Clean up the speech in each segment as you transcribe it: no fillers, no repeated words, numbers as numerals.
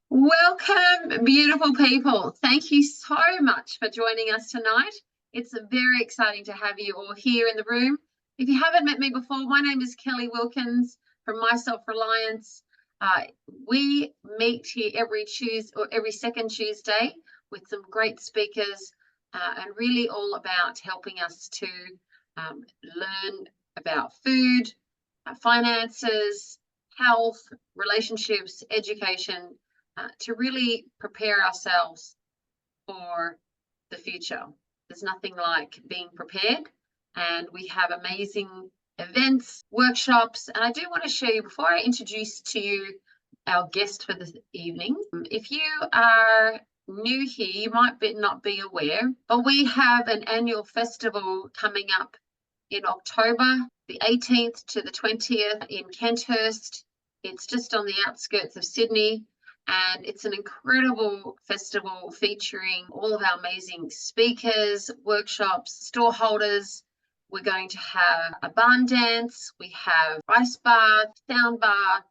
Welcome, beautiful people. Thank you so much for joining us tonight. It's very exciting to have you all here in the room. If you haven't met me before, my name is Kelly Wilkins from My Self-Reliance. We meet here every Tuesday or every second Tuesday with some great speakers and really all about helping us to learn about food, finances, health, relationships, education, to really prepare ourselves for the future. There's nothing like being prepared, and we have amazing events, workshops, and I do want to show you, before I introduce to you our guest for this evening, if you are new here, you might not be aware, but we have an annual festival coming up in October, the 18th to the 20th in Kenthurst. It's just on the outskirts of Sydney. And it's an incredible festival featuring all of our amazing speakers, workshops, stall holders. We're going to have a barn dance. We have ice bath, sound bar.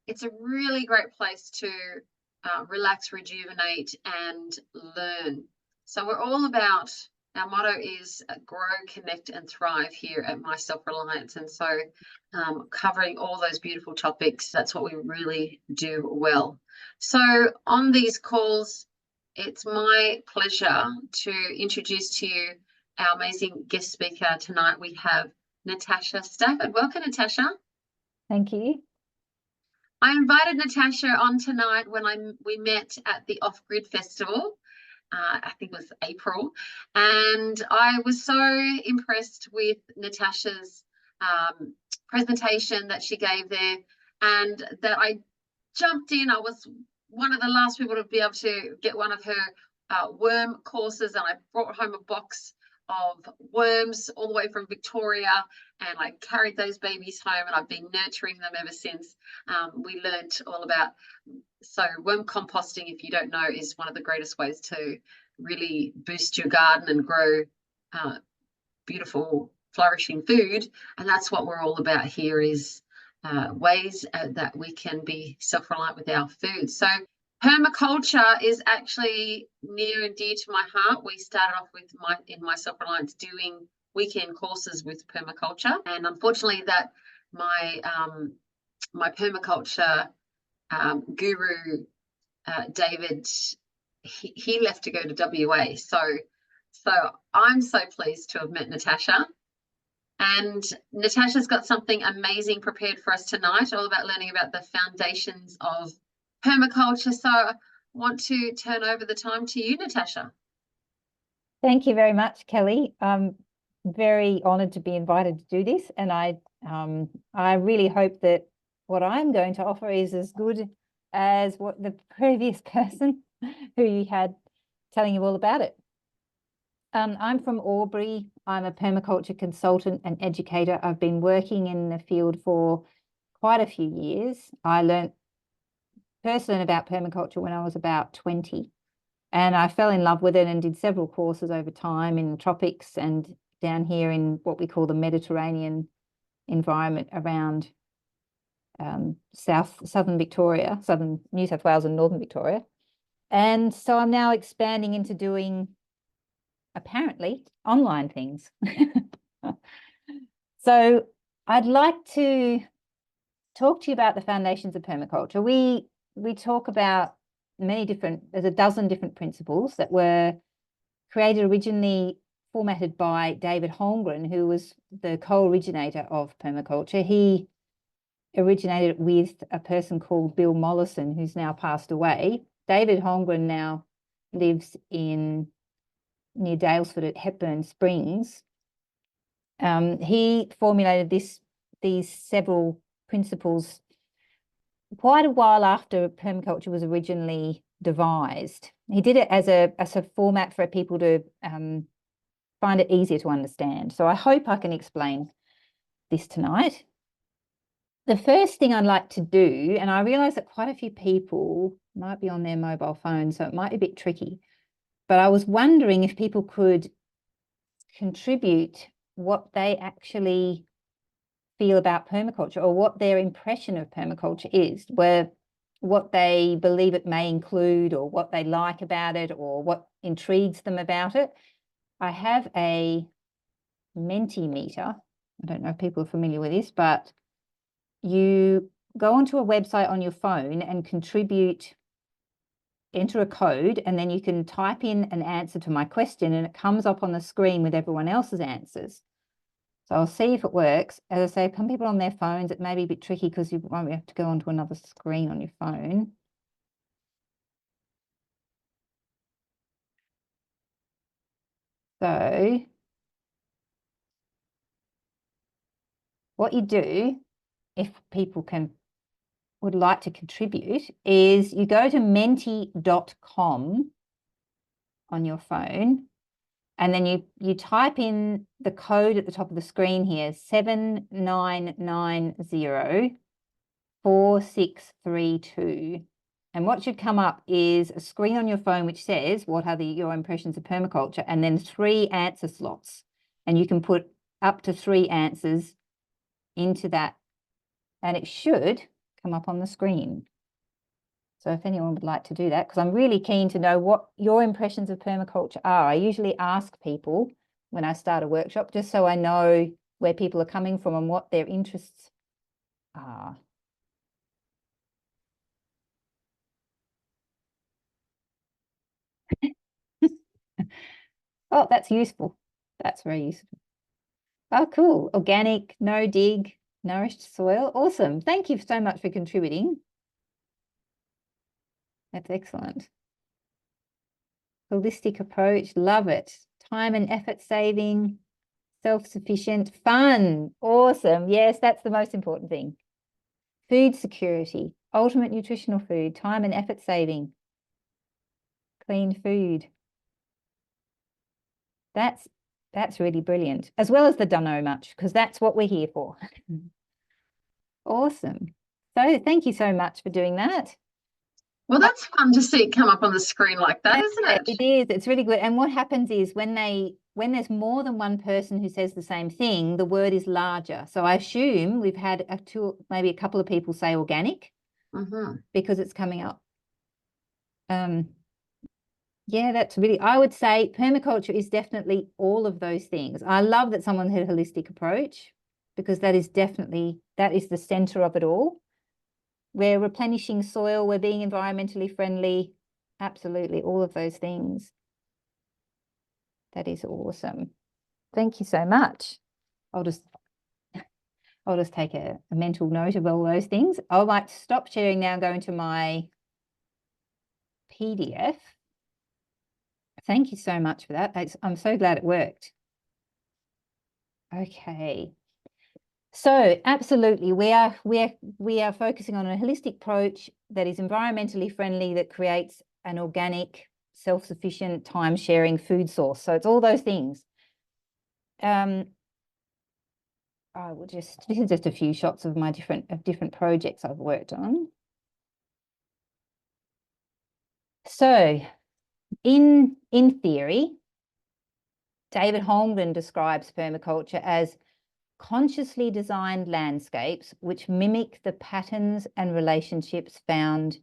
It's a really great place to relax, rejuvenate, and learn. So we're all about, our motto is grow, connect, and thrive here at My Self-Reliance. And so covering all those beautiful topics, that's what we really do well. So on these calls, it's my pleasure to introduce to you our amazing guest speaker tonight. We have Natasha Stafford. Welcome, Natasha. Thank you. I invited Natasha on tonight when we met at the Off Grid Festival. I think it was April, and I was so impressed with Natasha's presentation that she gave there, and that I jumped in. I was one of the last people to be able to get one of her worm courses, and I brought home a box of worms all the way from Victoria, and I carried those babies home, and I've been nurturing them ever since. We learned all about, so worm composting, if you don't know, is one of the greatest ways to really boost your garden and grow beautiful, flourishing food. And that's what we're all about here, is ways that we can be self-reliant with our food. So permaculture is actually near and dear to my heart. We started off with in My Self-Reliance doing weekend courses with permaculture, and unfortunately that my my permaculture guru David, he left to go to WA. So I'm so pleased to have met Natasha. And Natasha's got something amazing prepared for us tonight, all about learning about the foundations of permaculture. So I want to turn over the time to you, Natasha. Thank you very much, Kelly. I'm very honoured to be invited to do this, and I really hope that what I'm going to offer is as good as what the previous person who you had telling you all about it. I'm from Albury. I'm a permaculture consultant and educator. I've been working in the field for quite a few years. I first learned about permaculture when I was about 20, and I fell in love with it and did several courses over time in the tropics and down here in what we call the Mediterranean environment around southern Victoria, southern New South Wales and northern Victoria. And so I'm now expanding into doing, apparently, online things. So I'd like to talk to you about the foundations of permaculture. We talk about there's a dozen different principles that were created originally, formatted by David Holmgren, who was the co-originator of permaculture. He originated it with a person called Bill Mollison, who's now passed away. David Holmgren now lives near Daylesford at Hepburn Springs. He formulated these several principles quite a while after permaculture was originally devised. He did it as a format for people to find it easier to understand. So I hope I can explain this tonight. The first thing I'd like to do, and I realise that quite a few people might be on their mobile phone, so it might be a bit tricky, but I was wondering if people could contribute what they actually feel about permaculture, or what their impression of permaculture is. Where what they believe it may include, or what they like about it, or what intrigues them about it. I have a Mentimeter. I don't know if people are familiar with this, but you go onto a website on your phone and contribute, enter a code, and then you can type in an answer to my question, and it comes up on the screen with everyone else's answers. So I'll see if it works. As I say, some people on their phones, it may be a bit tricky because you won't have to go onto another screen on your phone. So what you do, if people would like to contribute, is you go to menti.com on your phone, and then you type in the code at the top of the screen here, 79904632. And what should come up is a screen on your phone which says, what are your impressions of permaculture? And then 3 answer slots. And you can put up to 3 answers into that, and it should come up on the screen. So if anyone would like to do that, because I'm really keen to know what your impressions of permaculture are. I usually ask people when I start a workshop, just so I know where people are coming from and what their interests are. Oh, that's useful. That's very useful. Oh, cool. Organic, no dig, nourished soil. Awesome. Thank you so much for contributing. That's excellent. Holistic approach. Love it. Time and effort saving, self-sufficient, fun. Awesome. Yes, that's the most important thing. Food security, ultimate nutritional food, time and effort saving, clean food. That's really brilliant, as well as the don't know much, because that's what we're here for. Awesome. So thank you so much for doing that. Well, that's fun to see it come up on the screen like that, isn't it? It is. It's really good. And what happens is when there's more than one person who says the same thing, the word is larger. So I assume we've had maybe a couple of people say organic because it's coming up. Yeah, that's really, I would say permaculture is definitely all of those things. I love that someone had a holistic approach, because that is the center of it all. We're replenishing soil, we're being environmentally friendly, absolutely, all of those things. That is awesome. Thank you so much. I'll just take a mental note of all those things. I might stop sharing now and go into my PDF. Thank you so much for that. I'm so glad it worked. Okay. So absolutely, we are focusing on a holistic approach that is environmentally friendly, that creates an organic, self-sufficient, time-sharing food source. So it's all those things. This is just a few shots of my different projects I've worked on. So in theory, David Holmgren describes permaculture as consciously designed landscapes which mimic the patterns and relationships found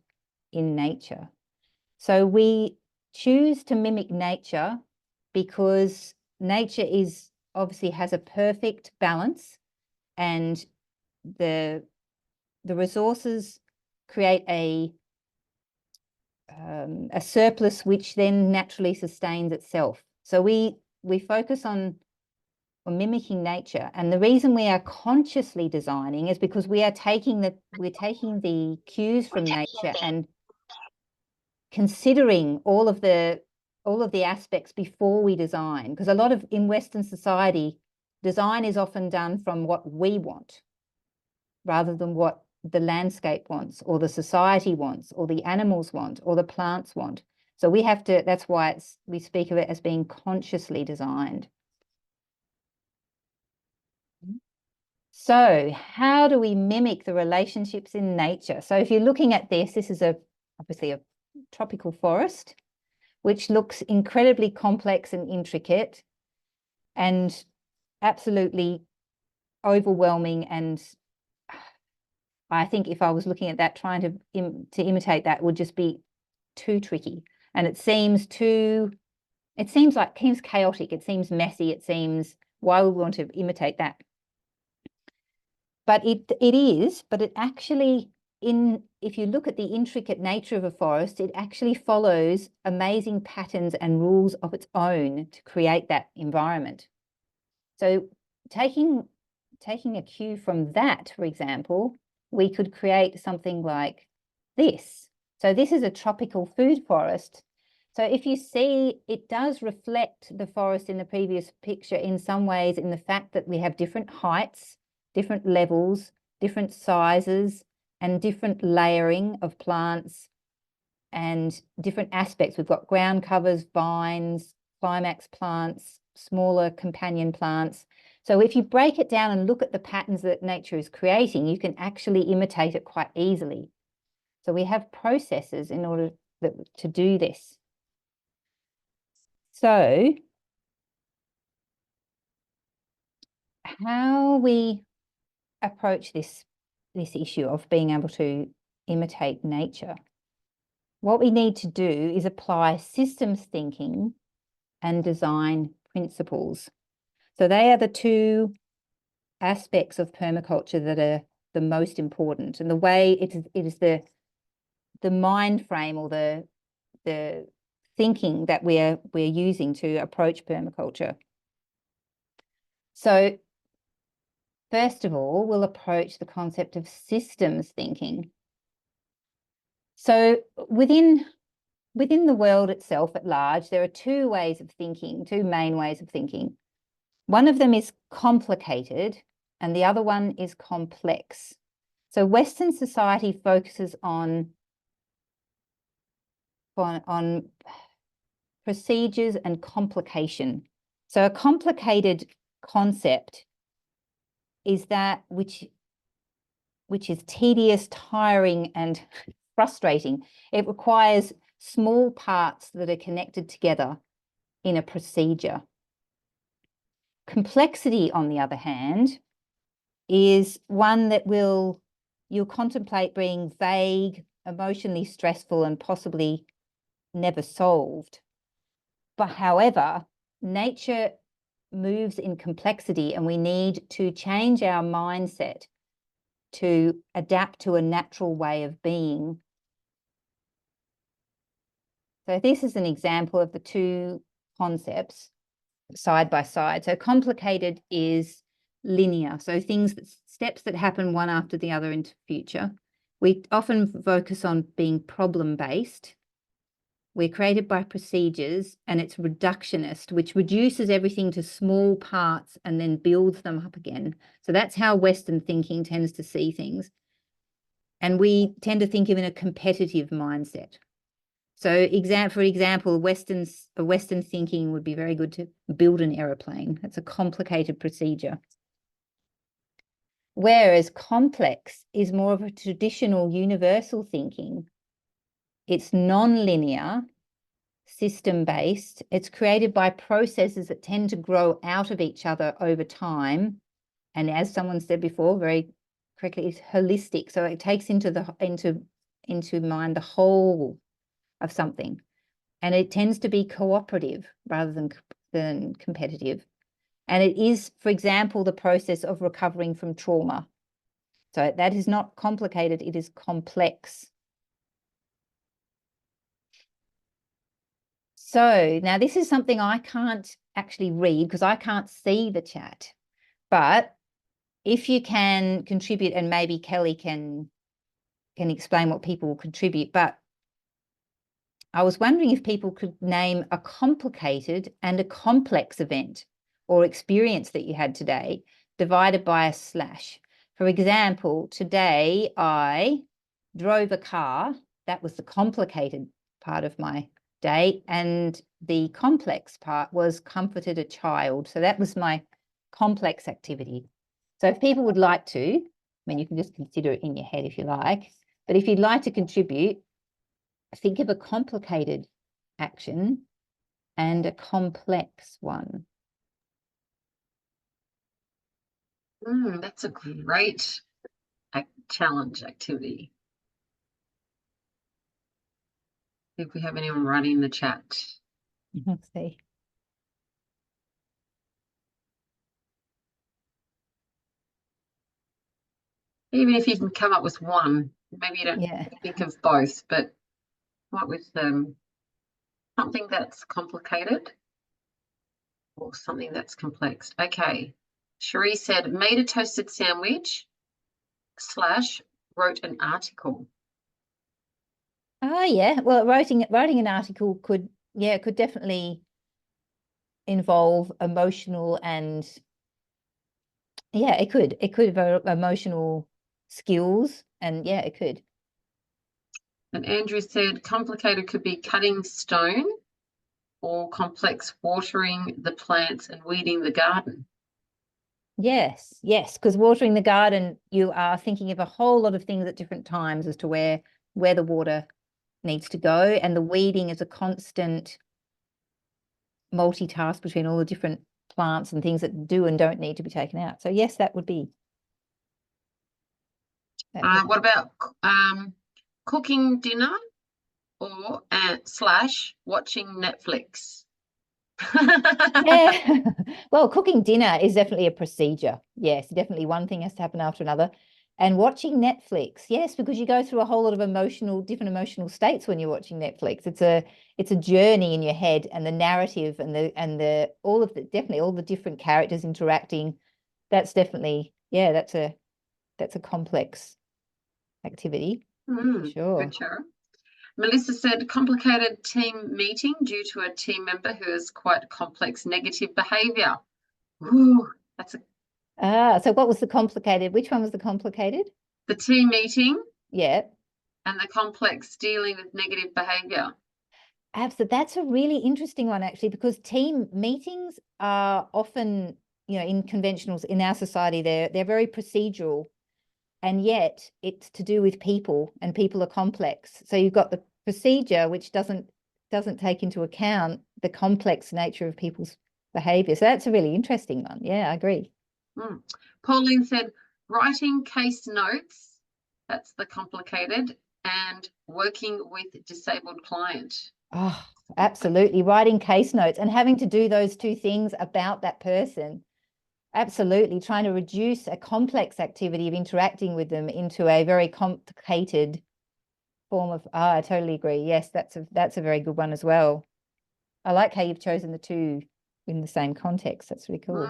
in nature. So we choose to mimic nature because nature obviously has a perfect balance, and the resources create a surplus which then naturally sustains itself. So we focus on mimicking nature, and the reason we are consciously designing is because we're taking the cues from nature and considering all of the aspects before we design. Because a lot of, in Western society, design is often done from what we want rather than what the landscape wants, or the society wants, or the animals want, or the plants want. So we have to, that's why we speak of it as being consciously designed. So how do we mimic the relationships in nature? So if you're looking at this is obviously a tropical forest, which looks incredibly complex and intricate and absolutely overwhelming. And I think if I was looking at that, trying to imitate that would just be too tricky. And it seems chaotic. It seems messy. It seems, why would we want to imitate that? But it is, but it actually, if you look at the intricate nature of a forest, it actually follows amazing patterns and rules of its own to create that environment. So taking a cue from that, for example, we could create something like this. So this is a tropical food forest. So if you see, it does reflect the forest in the previous picture in some ways, in the fact that we have different heights, different levels, different sizes, and different layering of plants and different aspects. We've got ground covers, vines, climax plants, smaller companion plants. So if you break it down and look at the patterns that nature is creating, you can actually imitate it quite easily. So we have processes in order to do this. So how we approach this issue of being able to imitate nature, what we need to do is apply systems thinking and design principles. So they are the two aspects of permaculture that are the most important, and the way it is the mind frame or the thinking that we're using to approach permaculture. So first of all, we'll approach the concept of systems thinking. So within the world itself at large, there are two main ways of thinking. One of them is complicated and the other one is complex. So Western society focuses on procedures and complication. So a complicated concept is that which is tedious, tiring, and frustrating. It requires small parts that are connected together in a procedure. Complexity, on the other hand, is one that you'll contemplate being vague, emotionally stressful, and possibly never solved. But however, nature moves in complexity, and we need to change our mindset to adapt to a natural way of being. So this is an example of the two concepts side by side. So complicated is linear, so steps that happen one after the other into future. We often focus on being problem-based. We're created by procedures, and it's reductionist, which reduces everything to small parts and then builds them up again. So that's how Western thinking tends to see things. And we tend to think of in a competitive mindset. So for example, Western thinking would be very good to build an aeroplane. That's a complicated procedure. Whereas complex is more of a traditional universal thinking. It's non-linear, system-based. It's created by processes that tend to grow out of each other over time. And as someone said before, very correctly, it's holistic. So it takes into mind the whole of something. And it tends to be cooperative rather than competitive. And it is, for example, the process of recovering from trauma. So that is not complicated, it is complex. So now this is something I can't actually read because I can't see the chat. But if you can contribute, and maybe Kelly can explain what people will contribute, but I was wondering if people could name a complicated and a complex event or experience that you had today, divided by a slash. For example, today I drove a car. That was the complicated part of my day. And the complex part was comforted a child. So that was my complex activity. So if people would like to, I mean, you can just consider it in your head if you like, but if you'd like to contribute, think of a complicated action and a complex one. That's a great challenge activity. If we have anyone writing in the chat. Let's see. Even if you can come up with one, maybe you don't think of both, but what with something that's complicated or something that's complex. Okay. Cherie said, made a toasted sandwich / wrote an article. Oh yeah. Well, writing an article could definitely involve emotional and it could involve emotional skills, and it could. And Andrew said complicated could be cutting stone, or complex watering the plants and weeding the garden. Yes, because watering the garden, you are thinking of a whole lot of things at different times as to where the water needs to go, and the weeding is a constant multitask between all the different plants and things that do and don't need to be taken out. So yes, that would be. What about cooking dinner or / watching Netflix? Yeah. Well, cooking dinner is definitely a procedure. Yes, definitely one thing has to happen after another. And watching Netflix, yes, because you go through a whole lot of different emotional states when you're watching Netflix. It's a journey in your head, and the narrative and definitely all the different characters interacting. That's definitely, that's a complex activity. Sure. Good, Sharon. Melissa said complicated team meeting due to a team member who has quite complex negative behavior. Ooh, that's so what was the complicated? Which one was the complicated? The team meeting. Yeah. And the complex dealing with negative behavior. Absolutely. That's a really interesting one, actually, because team meetings are often, in conventionals in our society, they're very procedural, and yet it's to do with people, and people are complex. So you've got the procedure, which doesn't take into account the complex nature of people's behavior. So that's a really interesting one. Yeah, I agree. Pauline said writing case notes, that's the complicated, and working with disabled client. Oh, absolutely. Writing case notes and having to do those two things about that person. Absolutely. Trying to reduce a complex activity of interacting with them into a very complicated form of, I totally agree. Yes, that's a very good one as well. I like how you've chosen the two in the same context. That's really cool.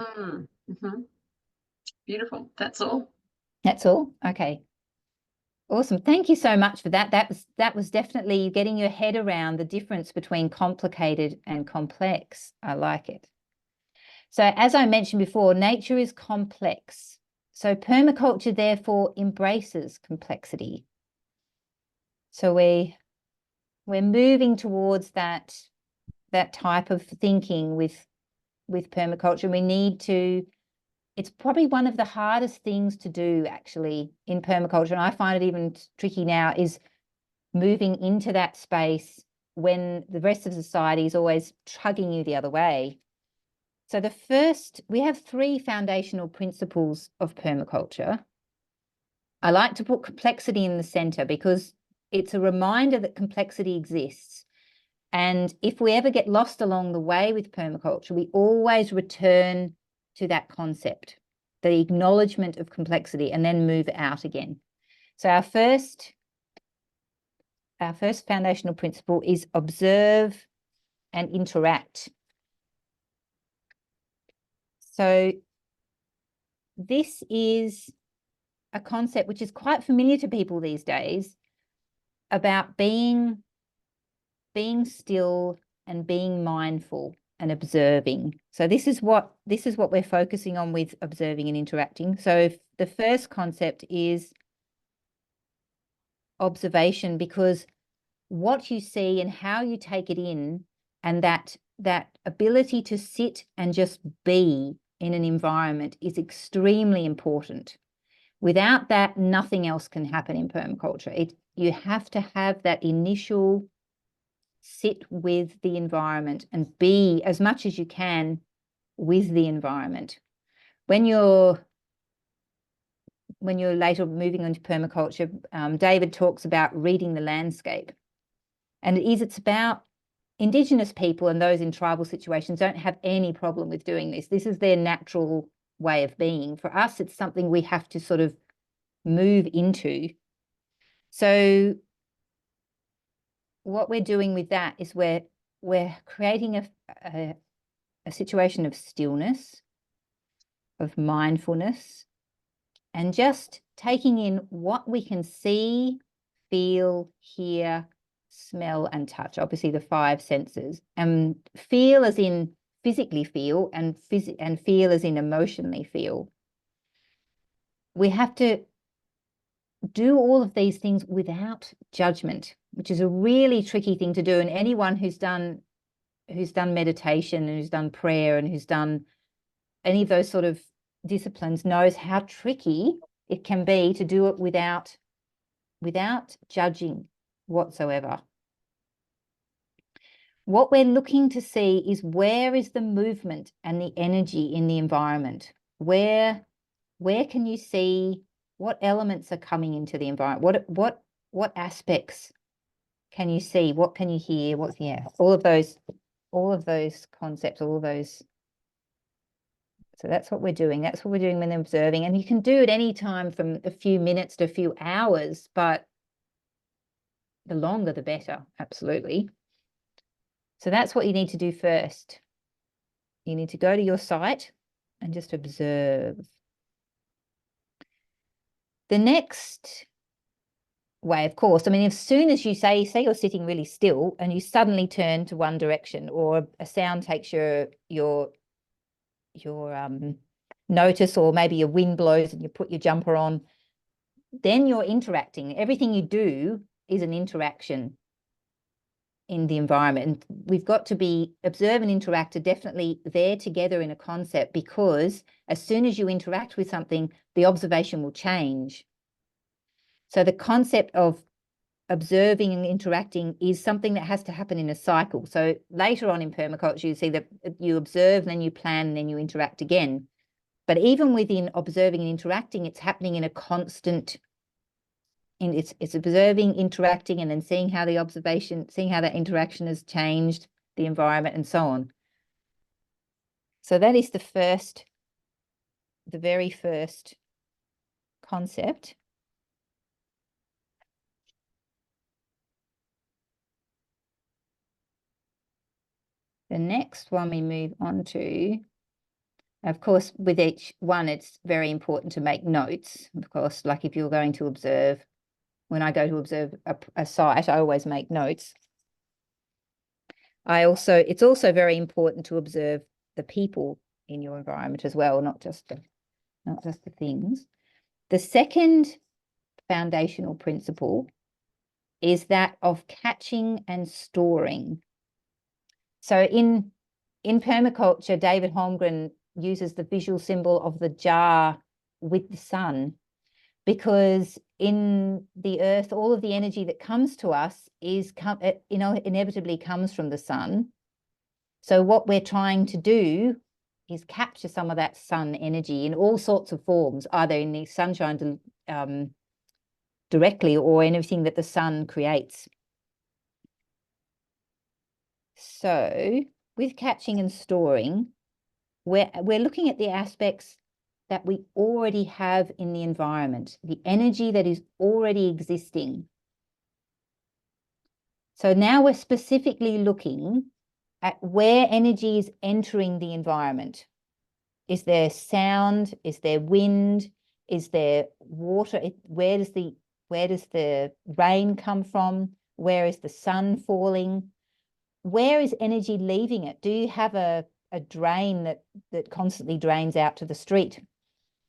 Beautiful. That's all. That's all. Okay. Awesome. Thank you so much for that. That was definitely getting your head around the difference between complicated and complex. I like it. So as I mentioned before, nature is complex. So permaculture therefore embraces complexity. So we're moving towards that type of thinking with permaculture. We need to, it's probably one of the hardest things to do actually in permaculture, and I find it even tricky now, is moving into that space when the rest of society is always tugging you the other way. So we have 3 foundational principles of permaculture. I like to put complexity in the center because it's a reminder that complexity exists. And if we ever get lost along the way with permaculture, we always return to that concept, the acknowledgement of complexity, and then move out again. So our first foundational principle is observe and interact. So this is a concept which is quite familiar to people these days, about being still and being mindful and observing. So this is what we're focusing on with observing and interacting. So the first concept is observation, because what you see and how you take it in, and that ability to sit and just be in an environment is extremely important. Without that, nothing else can happen in permaculture. You have to have that initial sit with the environment and be as much as you can with the environment. When you're when you're later moving into permaculture, David talks about reading the landscape. And it's about Indigenous people and those in tribal situations don't have any problem with doing this. This is their natural way of being. For us, it's something we have to sort of move into. So what we're doing with that is we're creating a situation of stillness, of mindfulness, and just taking in what we can see, feel, hear, smell, and touch. Obviously, the 5 senses. And feel as in physically feel, and feel as in emotionally feel. We have to do all of these things without judgment, which is a really tricky thing to do. And anyone who's done meditation and who's done prayer and who's done any of those sort of disciplines knows how tricky it can be to do it without judging whatsoever. What we're looking to see is where is the movement and the energy in the environment? Where can you see what elements are coming into the environment? What aspects can you see? What can you hear? All of those concepts, all of those. So that's what we're doing. That's what we're doing when observing. And you can do it any time from a few minutes to a few hours, but the longer, the better, absolutely. So that's what you need to do first. You need to go to your site and just observe. The next way, of course, I mean, as soon as you say you're sitting really still and you suddenly turn to one direction, or a sound takes your notice, or maybe a wind blows and you put your jumper on, then you're interacting. Everything you do is an interaction in the environment. And we've got to be observe and interact are definitely there together in a concept, because as soon as you interact with something, the observation will change. So the concept of observing and interacting is something that has to happen in a cycle. So later on in permaculture, you see that you observe, then you plan, and then you interact again. But even within observing and interacting, it's happening in a constant, it's observing, interacting, and then seeing how that interaction has changed the environment and so on. So that is the very first concept. The next one we move on to, of course, with each one, it's very important to make notes. Of course, like if you're going to observe, when I go to observe a site, I always make notes. It's also very important to observe the people in your environment as well, not just the things. The second foundational principle is that of catching and storing. So in permaculture, David Holmgren uses the visual symbol of the jar with the sun, because in the earth, all of the energy that comes to us inevitably comes from the sun. So what we're trying to do is capture some of that sun energy in all sorts of forms, either in the sunshine directly, or anything that the sun creates. So with catching and storing, we're looking at the aspects that we already have in the environment, the energy that is already existing. So now we're specifically looking at where energy is entering the environment. Is there sound? Is there wind? Is there water? Where does the rain come from? Where is the sun falling? Where is energy leaving it? Do you have a drain that constantly drains out to the street?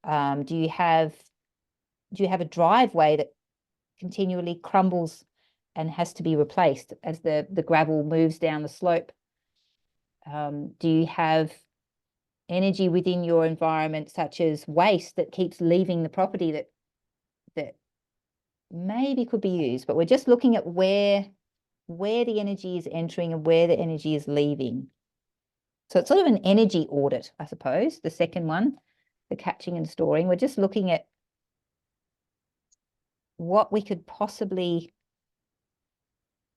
Do you have a driveway that continually crumbles and has to be replaced as the gravel moves down the slope? Do you have energy within your environment, such as waste that keeps leaving the property that maybe could be used? But we're just looking at where the energy is entering and where the energy is leaving. So it's sort of an energy audit, I suppose, the second one, the catching and storing. We're just looking at what we could possibly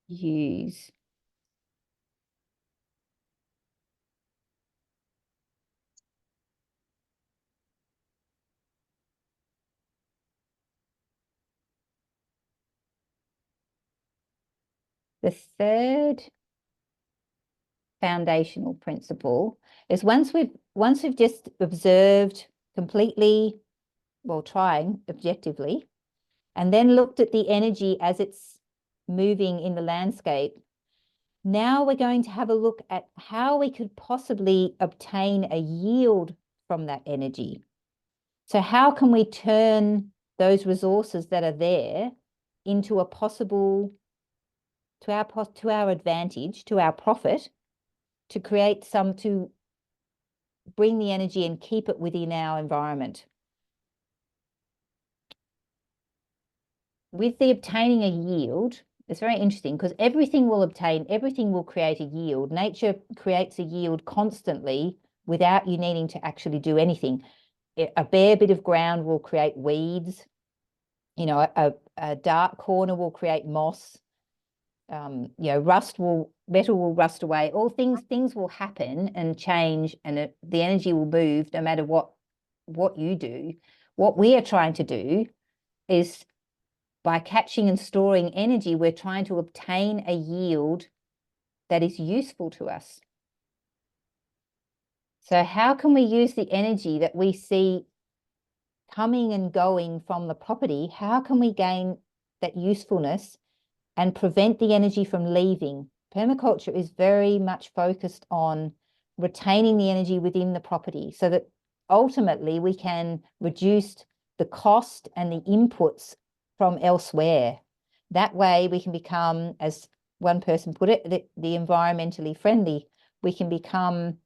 use. The third foundational principle is once we've just observed completely, well, trying objectively, and then looked at the energy as it's moving in the landscape, now we're going to have a look at how we could possibly obtain a yield from that energy. So how can we turn those resources that are there into a possible, to our advantage, to our profit, to create some, to bring the energy and keep it within our environment. With the obtaining a yield, it's very interesting because everything will create a yield. Nature creates a yield constantly without you needing to actually do anything. A bare bit of ground will create weeds. You know, a dark corner will create moss. You know, metal will rust away. All things will happen and change, and the energy will move no matter what you do. What we are trying to do is, by catching and storing energy, we're trying to obtain a yield that is useful to us. So how can we use the energy that we see coming and going from the property? How can we gain that usefulness and prevent the energy from leaving? Permaculture is very much focused on retaining the energy within the property so that ultimately we can reduce the cost and the inputs from elsewhere. That way we can become, as one person put it, the environmentally friendly. We can become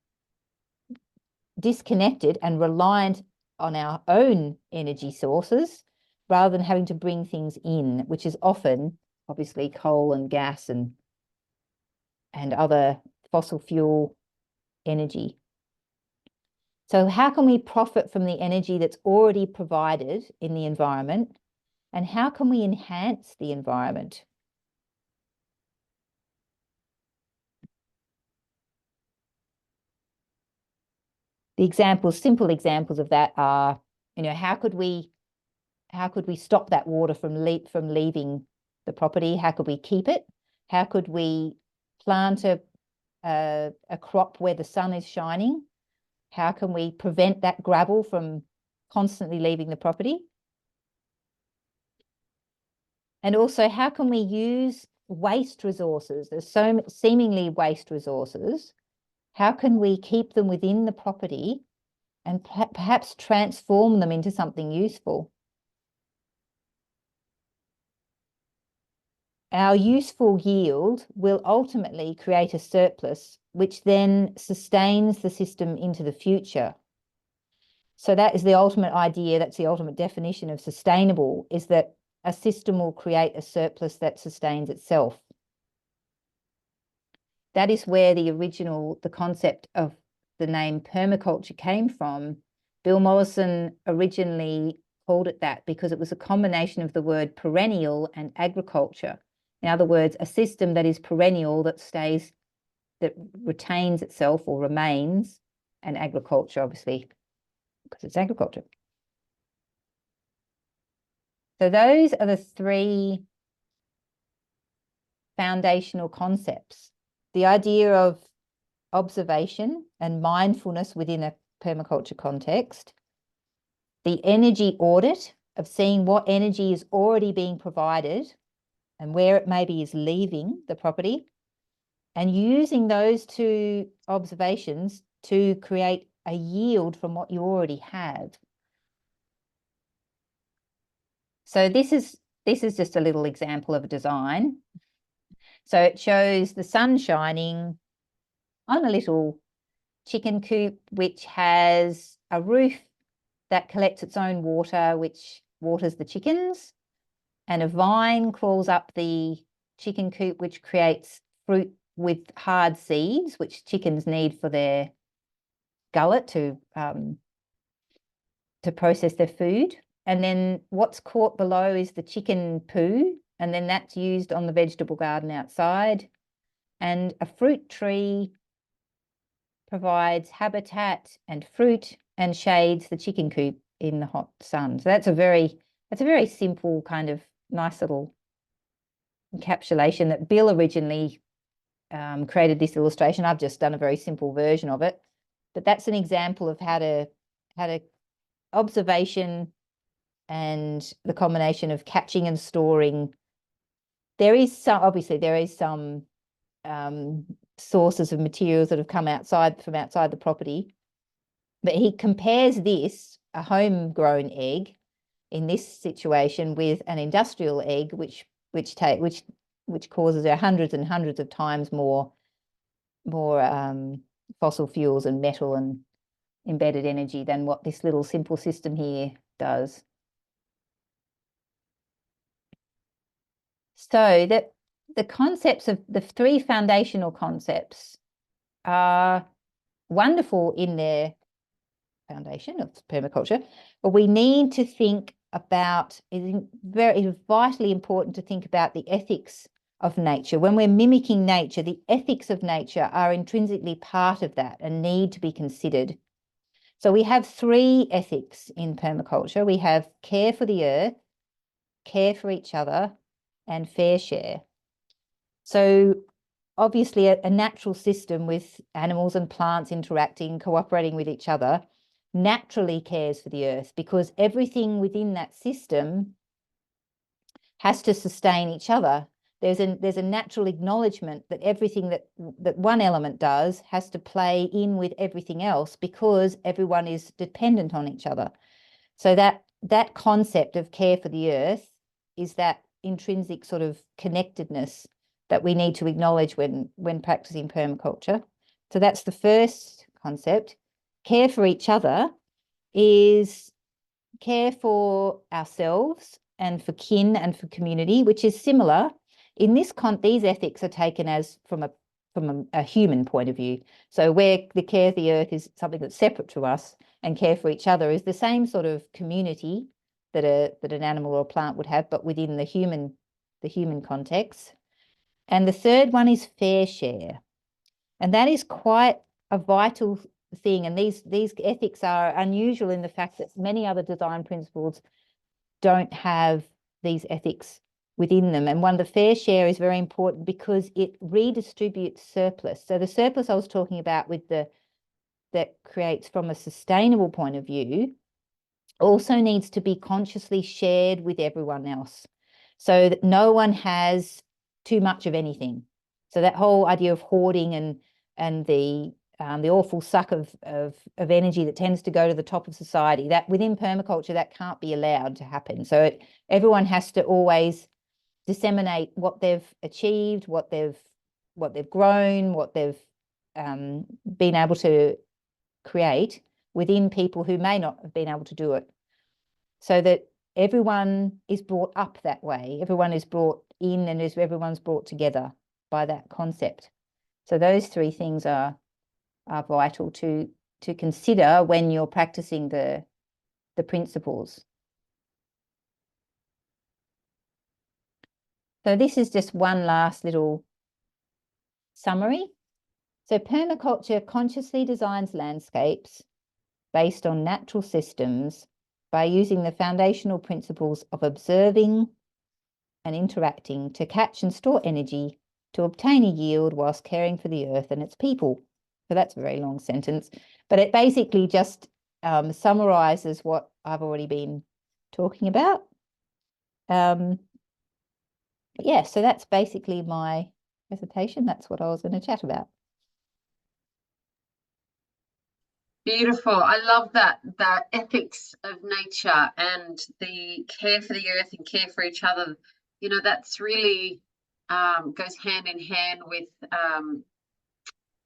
disconnected and reliant on our own energy sources rather than having to bring things in, which is often obviously coal and gas and other fossil fuel energy. So how can we profit from the energy that's already provided in the environment, and how can we enhance the environment? Simple examples of that are, you know, how could we stop that water from leaving the property? How could we keep it? How could we plant a crop where the sun is shining? How can we prevent that gravel from constantly leaving the property? And also, how can we use waste resources? There's so seemingly waste resources. How can we keep them within the property and perhaps transform them into something useful? Our useful yield will ultimately create a surplus, which then sustains the system into the future. So that is the ultimate idea, that's the ultimate definition of sustainable, is that a system will create a surplus that sustains itself. That is where the concept of the name permaculture came from. Bill Mollison originally called it that because it was a combination of the word perennial and agriculture. In other words, a system that is perennial, that retains itself or remains, and agriculture, obviously, because it's agriculture. So those are the three foundational concepts. The idea of observation and mindfulness within a permaculture context, the energy audit of seeing what energy is already being provided and where it maybe is leaving the property, and using those two observations to create a yield from what you already have. So this is just a little example of a design. So it shows the sun shining on a little chicken coop, which has a roof that collects its own water, which waters the chickens, and a vine crawls up the chicken coop, which creates fruit with hard seeds, which chickens need for their gullet to process their food. And then what's caught below is the chicken poo, and then that's used on the vegetable garden outside. And a fruit tree provides habitat and fruit and shades the chicken coop in the hot sun. So that's a very simple kind of nice little encapsulation that Bill originally created this illustration. I've just done a very simple version of it, but that's an example of how to observation and the combination of catching and storing. There is some sources of materials that have come from outside the property, but he compares this, a homegrown egg in this situation, with an industrial egg, which causes hundreds and hundreds of times more fossil fuels and metal and embedded energy than what this little simple system here does. So the concepts of the three foundational concepts are wonderful in their foundation of permaculture, but we need to think about, it is vitally important to think about the ethics of nature. When we're mimicking nature, the ethics of nature are intrinsically part of that and need to be considered. So we have three ethics in permaculture. We have care for the earth, care for each other, and fair share. So obviously a natural system with animals and plants interacting, cooperating with each other, naturally cares for the earth, because everything within that system has to sustain each other. There's a natural acknowledgement that everything that one element does has to play in with everything else, because everyone is dependent on each other. So that concept of care for the earth is that intrinsic sort of connectedness that we need to acknowledge when practicing permaculture. So that's the first concept. Care for each other is care for ourselves and for kin and for community, which is similar. In this these ethics are taken as from a human point of view. So where the care of the earth is something that's separate to us, and care for each other is the same sort of community that an animal or a plant would have, but within the human context. And the third one is fair share. And that is quite a vital thing. And these ethics are unusual in the fact that many other design principles don't have these ethics within them. And the fair share is very important because it redistributes surplus. So the surplus I was talking about that creates from a sustainable point of view also needs to be consciously shared with everyone else, so that no one has too much of anything. So that whole idea of hoarding and the awful suck of energy that tends to go to the top of society, that within permaculture that can't be allowed to happen. So everyone has to always disseminate what they've achieved, what they've grown, what they've been able to create within people who may not have been able to do it, so that everyone is brought up that way. Everyone is brought in, and everyone's brought together by that concept. So those three things are vital to consider when you're practicing the principles. So this is just one last little summary. So permaculture consciously designs landscapes based on natural systems by using the foundational principles of observing and interacting to catch and store energy to obtain a yield whilst caring for the earth and its people. So that's a very long sentence, but it basically just summarizes what I've already been talking about. Yeah, so that's basically my presentation. That's what I was going to chat about. Beautiful. I love that, the ethics of nature and the care for the earth and care for each other. You know, that's really goes hand in hand with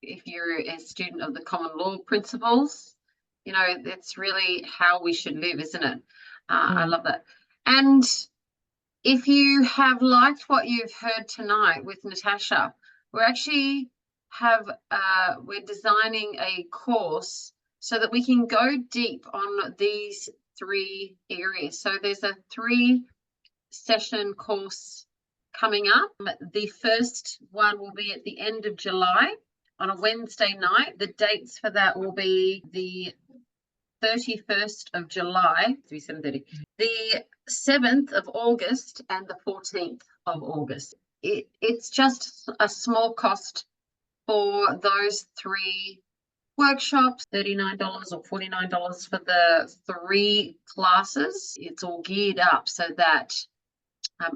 if you're a student of the common law principles. You know, it's really how we should live, isn't it? I love that. And if you have liked what you've heard tonight with Natasha, we're designing a course so that we can go deep on these 3 areas. So there's a 3-session course coming up. The first one will be at the end of July on a Wednesday night. The dates for that will be the 31st of July, 7:30, the 7th of August, and the 14th of August. It's just a small cost for those 3 workshops, $39 or $49 for the 3 classes. It's all geared up so that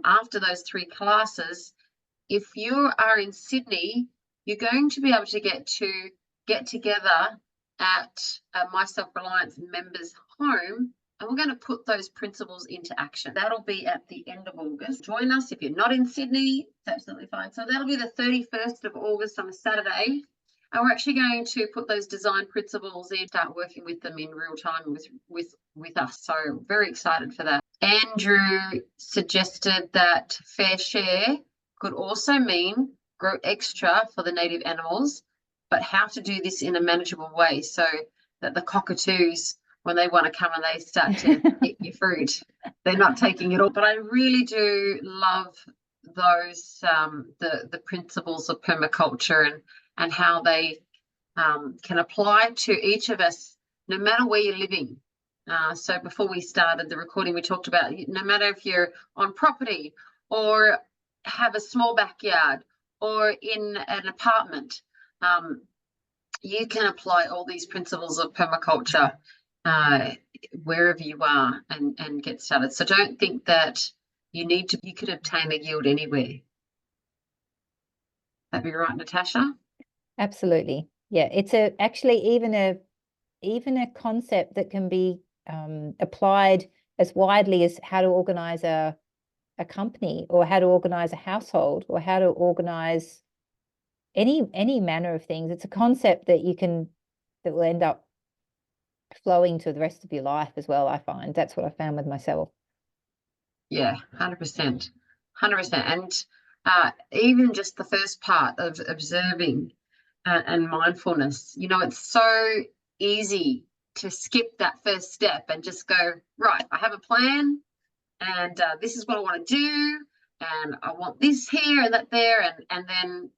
after those 3 classes, if you are in Sydney, you're going to be able to get together at My Self-Reliance members' home, and we're going to put those principles into action. That'll be at the end of August. Join us if you're not in Sydney. It's absolutely fine. So that'll be the 31st of August on a Saturday. And we're actually going to put those design principles in, start working with them in real time with us. So very excited for that. Andrew suggested that fair share could also mean grow extra for the native animals, but how to do this in a manageable way so that the cockatoos, when they want to come and they start to eat your fruit, they're not taking it all. But I really do love those, the principles of permaculture and how they can apply to each of us, no matter where you're living. So before we started the recording, we talked about no matter if you're on property or have a small backyard or in an apartment, you can apply all these principles of permaculture wherever you are and get started. So don't think that you could obtain a yield anywhere. That'd be right, Natasha? Absolutely. Yeah, it's actually even a concept that can be applied as widely as how to organize a company, or how to organize a household, or how to organize any manner of things. It's a concept that that will end up flowing to the rest of your life as well. I find that's what I found with myself. Yeah, 100%. And even just the first part of observing and mindfulness, it's so easy to skip that first step and just go, right, I have a plan, and this is what I want to do, and I want this here and that there, and then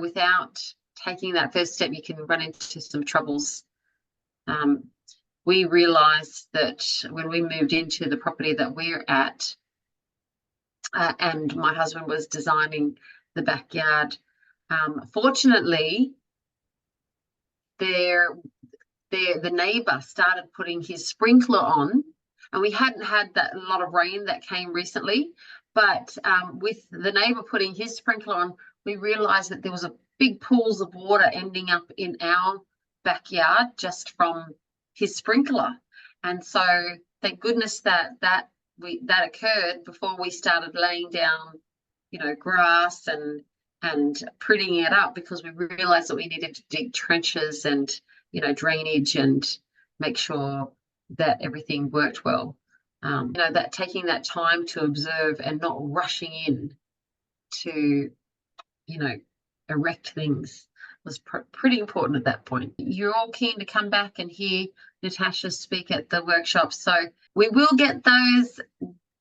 without taking that first step, you can run into some troubles. We realized that when we moved into the property that we're at, and my husband was designing the backyard, fortunately, the neighbour started putting his sprinkler on, and we hadn't had that lot of rain that came recently, but with the neighbour putting his sprinkler on, we realised that there was a big pools of water ending up in our backyard just from his sprinkler. And so thank goodness that occurred before we started laying down, grass and prettying it up, because we realized that we needed to dig trenches and, drainage and make sure that everything worked well. That taking that time to observe and not rushing in to, erect things was pretty important at that point. You're all keen to come back and hear Natasha speak at the workshop. So we will get those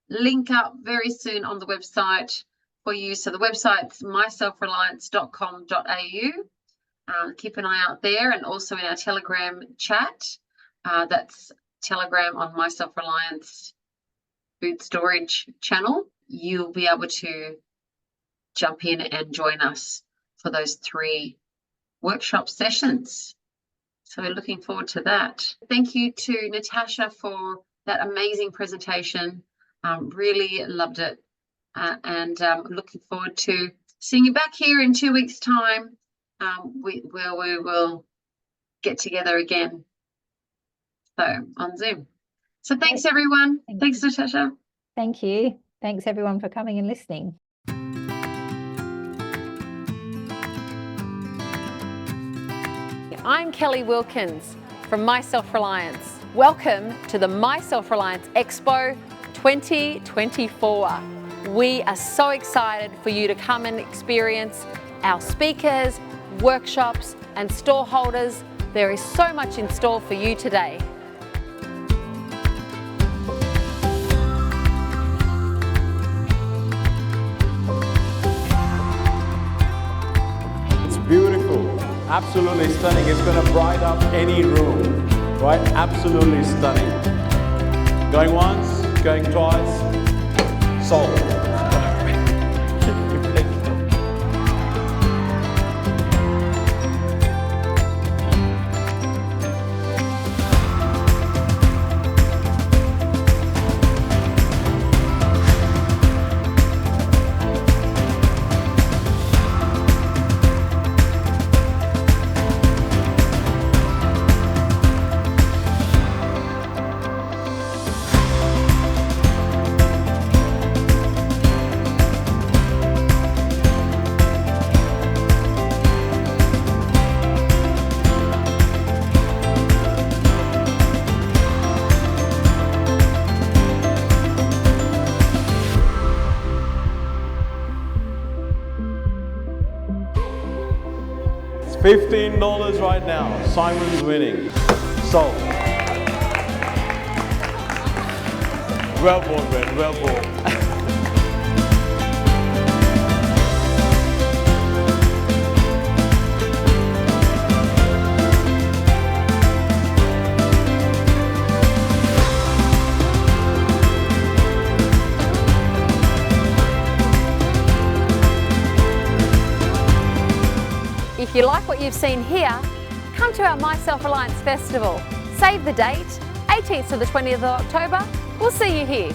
link up very soon on the website for you. So the website's myselfreliance.com.au. Keep an eye out there, and also in our Telegram chat. That's Telegram on My Self-Reliance Food Storage channel. You'll be able to jump in and join us for those 3 workshop sessions. So we're looking forward to that. Thank you to Natasha for that amazing presentation. Really loved it. And looking forward to seeing you back here in 2 weeks' time, where we will get together again. So on Zoom. So thanks, everyone. Thanks, Natasha. Thank you. Thanks, everyone, for coming and listening. I'm Kelly Wilkins from My Self-Reliance. Welcome to the My Self-Reliance Expo 2024. We are so excited for you to come and experience our speakers, workshops, and stall holders. There is so much in store for you today. Absolutely stunning. It's going to brighten up any room, right? Absolutely stunning. Going once, going twice. Sold. $15 right now. Simon's winning. Sold. Well bought, Ben. Well bought. If you like what you've seen here, come to our My Self-Reliance Festival. Save the date, 18th to the 20th of October. We'll see you here.